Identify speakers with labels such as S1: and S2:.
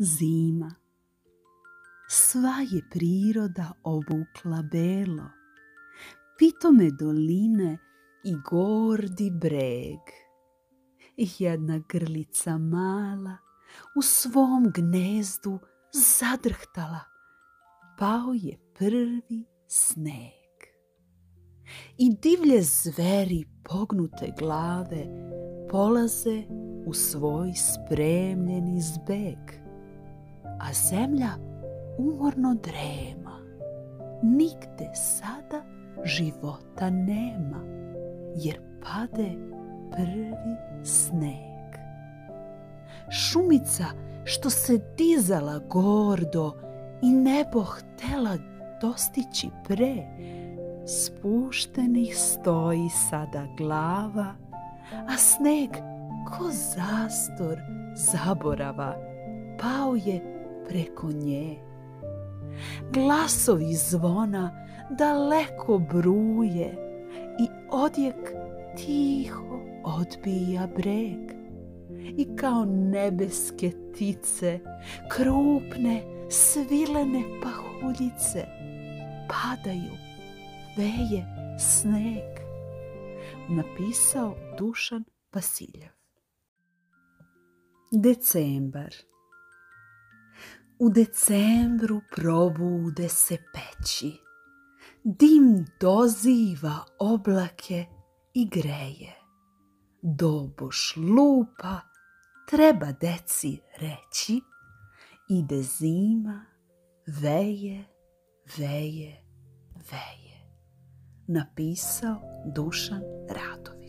S1: zima. Sva je priroda obukla belo, pitome doline i gordi breg. Jedna grlica mala u svom gnezdu zadrhtala, pao je prvi sneg. I divlje zveri pognute glave polaze u svoj spremljeni zbeg, a zemlja umorno drema. Nigde sada života nema, jer pade prvi sneg. Šumica što se dizala gordo i nebo htela dostići pre, spuštenih stoji sada glava, a sneg ko zastor zaborava pao je preko nje. Glasovi zvona daleko bruje i odjek tiho odbija breg. I kao nebeske ptice, krupne svilene pahuljice, padaju, veje sneg. Napisao Dušan Vasiljev. Decembar. U decembru probude se peći, dim doziva oblake i greje. Doboš lupa, treba deci reći, ide zima, veje, veje, veje. Napisao Dušan Radović.